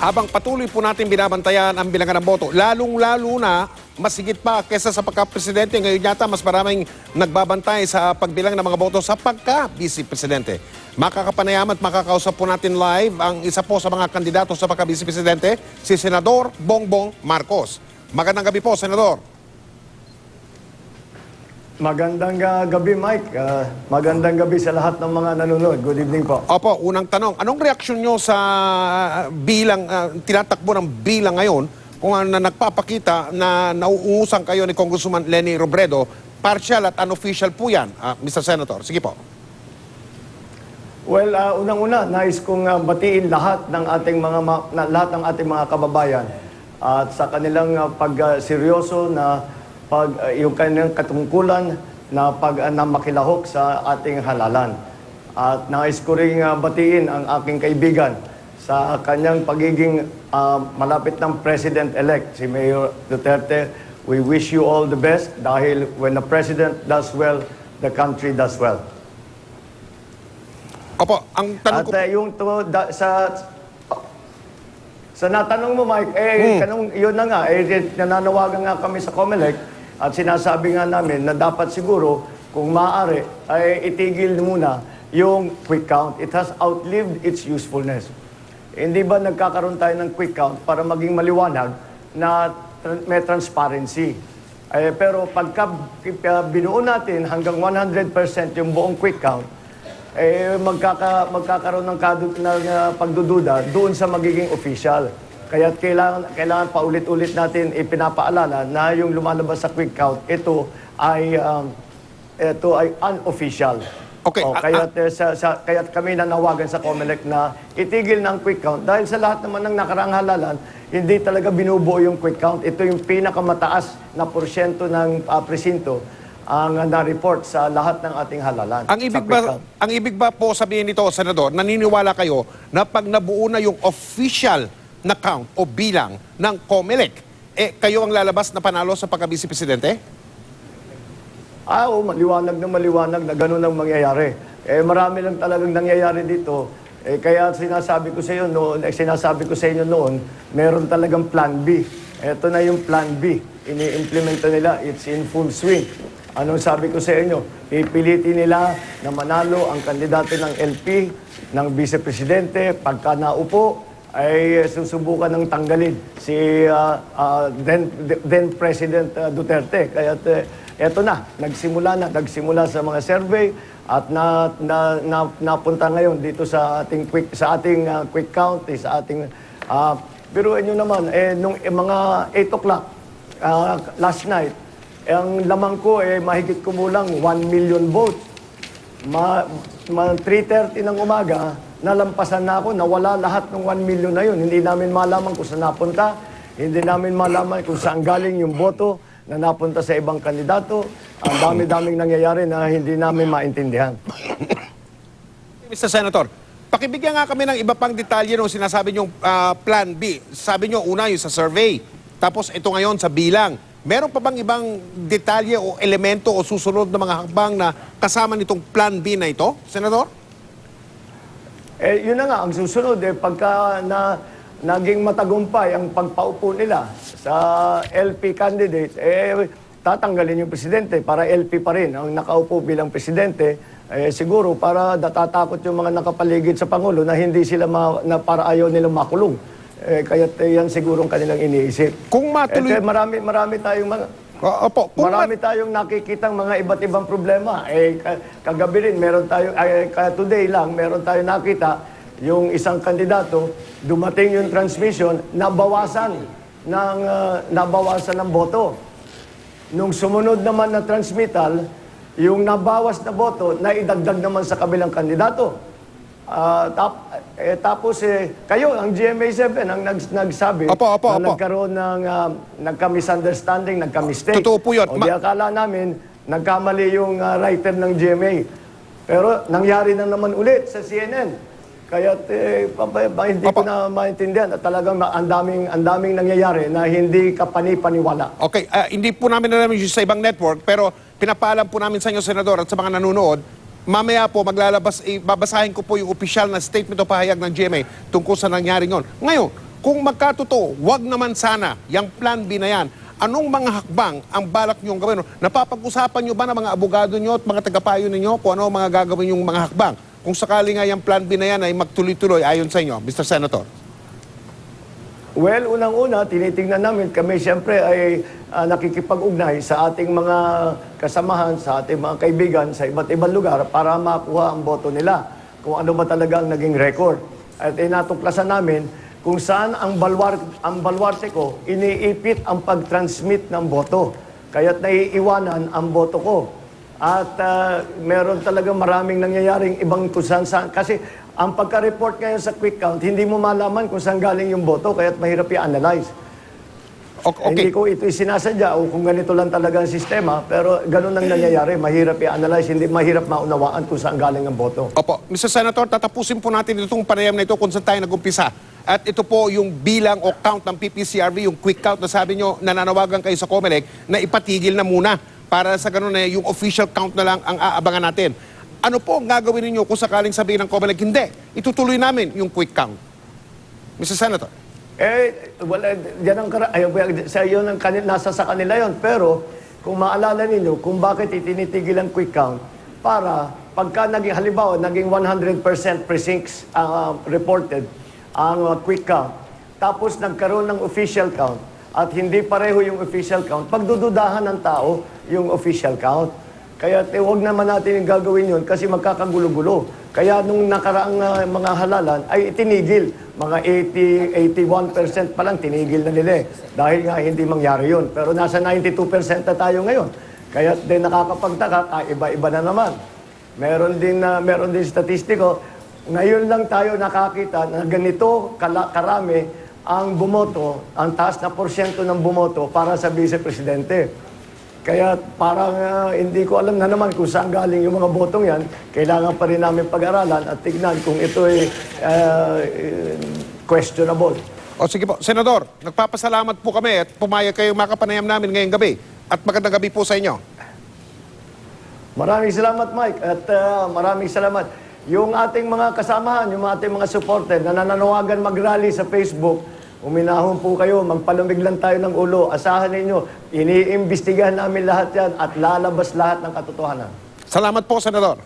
habang patuloy po natin binabantayan ang bilangan ng boto, lalong-lalo na masigit pa kesa sa pagka-presidente. Ngayon yata mas maraming nagbabantay sa pagbilang ng mga boto sa pagka-vice-presidente. Makakapanayam at makakausap po natin live ang isa po sa mga kandidato sa pagka-vice-presidente, si Senador Bongbong Marcos. Magandang gabi po, Senador. Magandang gabi, Mike. Magandang gabi sa lahat ng mga nanonood. Good evening po. Opo, unang tanong, anong reaksyon nyo sa bilang, tinatakbo ng bilang ngayon kung na nagpapakita na nauungusan kayo ni Congressman Leni Robredo, partial at unofficial po yan, Mr. Senator. Sige po. Well, unang-una, nais kong batiin lahat ng ating mga kababayan at sa kanilang pagseryoso na yung kanilang katungkulan na makilahok sa ating halalan. At nais ko ring batiin ang aking kaibigan sa kanyang pagiging malapit ng President-elect, si Mayor Duterte. We wish you all the best dahil when the President does well, the country does well. Opo, ang tanong ko... At yung sa natanong mo, Mike, yun na nga, nananawagan nga kami sa COMELEC at sinasabi nga namin na dapat siguro, kung maaari, ay itigil muna yung quick count. It has outlived its usefulness. Hindi ba nagkakaroon tayo ng quick count para maging maliwanag na may transparency? Pero pagka binuo natin hanggang 100% yung buong quick count, magkakaroon ng pagdududa doon sa magiging official. Kaya kailangan paulit-ulit natin ipinapaalala na yung lumalabas sa quick count, ito ay unofficial. Okay. Kaya kami nanawagan sa COMELEC na itigil ng quick count dahil sa lahat naman ng nakaraang halalan, hindi talaga binubuo yung quick count. Ito yung pinakamataas na porsyento ng presinto ang na-report sa lahat ng ating halalan. Ang ibig ba po sabihin nito, Senador, naniniwala kayo na pag nabuo na yung official na count o bilang ng COMELEC, kayo ang lalabas na panalo sa pagka-vice-presidente? Oo, maliwanag na gano'n ang mangyayari. Marami lang talagang nangyayari dito. Kaya sinasabi ko sa inyo noon, meron talagang plan B. Ito na yung plan B. Ini-implementa nila, it's in full swing. Anong sabi ko sa inyo? Pipilitin nila na manalo ang kandidato ng LP, ng vice-presidente, pagka naupo, ay susubukan ng tanggalin si then President Duterte. Kaya eto na, nagsimula sa mga survey at napunta ngayon dito sa ating quick count, sa ating biruin nyo naman nung mga 8 o'clock last night, ang lamang ko mahigit kumulang 1 million votes. 3:30 ng umaga, nalampasan na ako, nawala lahat ng 1 million na yun. Hindi namin malaman kung saan napunta, hindi namin malaman kung saan galing yung boto na napunta sa ibang kandidato. Ang dami-daming nangyayari na hindi namin maintindihan. Mr. Senator, pakibigyan nga kami ng iba pang detalye nung sinasabi niyong plan B. Sabi niyo una yung sa survey, tapos ito ngayon sa bilang. Meron pa bang ibang detalye o elemento o susunod na mga hakbang na kasama nitong plan B na ito, Senador? Yun na nga, ang susunod, pagka naging matagumpay ang pagpaupo nila sa LP candidate, tatanggalin yung presidente para LP pa rin ang nakaupo bilang presidente. Siguro para natatakot yung mga nakapaligid sa Pangulo na hindi sila na para ayaw nilang makulong. Kaya yan sigurong kanilang iniisip. Kung matuloy... Marami tayong mga... Marami tayong nakikitang mga iba't ibang problema. Kagabi rin, today lang, meron tayong nakita yung isang kandidato, dumating yung transmission, nabawasan ng boto. Nung sumunod naman na transmittal, yung nabawas na boto, naidagdag naman sa kabilang kandidato. Tapos kayo, ang GMA7 ang nagsabi na nagkaroon ng nagka-misunderstanding, nagka-mistake. Totoo po yun. O di akala namin, nagkamali yung writer ng GMA. Pero nangyari na naman ulit sa CNN. Kaya hindi ko na maintindihan at talagang ang daming nangyayari na hindi ka panipaniwala. Okay, hindi po namin namin sa ibang network, pero pinapaalam po namin sa inyo, Senador, at sa mga nanonood, mamaya po maglalabas, babasahin ko po yung opisyal na statement o pahayag ng GMA tungkol sa nangyari ngayon. Ngayon, Kung magkatotoo, wag naman sana yung plan B na yan. Anong mga hakbang ang balak niyong gawin? Napapag-usapan niyo ba ng mga abogado niyo at mga tagapayo ninyo kung ano ang mga gagawin yung mga hakbang? Kung sakali nga yung plan B na yan ay magtuloy-tuloy ayon sa inyo, Mr. Senator. Well, unang-una, tinitingnan namin, kami siyempre ay nakikipag-ugnay sa ating mga kasamahan, sa ating mga kaibigan sa iba't ibang lugar para makuha ang boto nila, kung ano ba talaga ang naging record. At natuklasan namin kung saan ang baluarte ko, iniipit ang pag-transmit ng boto. Kaya't naiiwanan ang boto ko. At meron talaga maraming nangyayaring ibang kusan. Kasi ang pagka-report ngayon sa quick count, hindi mo malaman kung saan galing yung boto, kaya't mahirap i-analyze. Okay. Hindi ko ito sinasadya o kung ganito lang talaga ang sistema, pero ganun ang nangyayari. Mahirap i-analyze, hindi mahirap maunawaan kung saan galing ang boto. Opo. Mr. Senator, tatapusin po natin itong panayam na ito kung saan tayo nag-umpisa. At ito po yung bilang o count ng PPCRV, yung quick count na sabi nyo, nananawagan kayo sa COMELEC na ipatigil na muna para sa ganun na yung official count na lang ang aabangan natin. Ano po ang gagawin ninyo kung sakaling sabihin ng COMELEC, hindi, itutuloy namin yung quick count? Mr. Senator. Wala, yan ang sa iyo nasa sa kanila yon. Pero kung maalala ninyo kung bakit itinitigil ang quick count, para pagka naging halimbawa naging 100% precincts reported ang quick count, tapos nagkaroon ng official count at hindi pareho yung official count, pagdududahan ng tao yung official count. Kaya huwag naman natin yung gagawin yun kasi magkakagulo-gulo. Kaya nung nakaraang mga halalan ay itinigil. Mga 81% pa lang tinigil na nila dahil nga hindi mangyari yun. Pero nasa 92% na tayo ngayon. Kaya din nakakapagtaka, iba-iba na naman. Meron din statistiko. Ngayon lang tayo nakakita na ganito karami ang bumoto, ang taas na porsyento ng bumoto para sa Vice Presidente. Kaya parang hindi ko alam na naman kung saan galing yung mga botong yan. Kailangan pa rin namin pag-aralan at tignan kung ito ay questionable. O sige po, Senador, nagpapasalamat po kami at pumayag kayo makapanayam namin ngayong gabi. At magandang gabi po sa inyo. Maraming salamat, Mike. At maraming salamat. Yung ating mga kasamahan, yung ating mga supporter na nananawagan mag-rally sa Facebook, uminahon po kayo, magpalamig lang tayo ng ulo. Asahan ninyo, iniimbestigahan namin lahat yan at lalabas lahat ng katotohanan. Salamat po, Senador.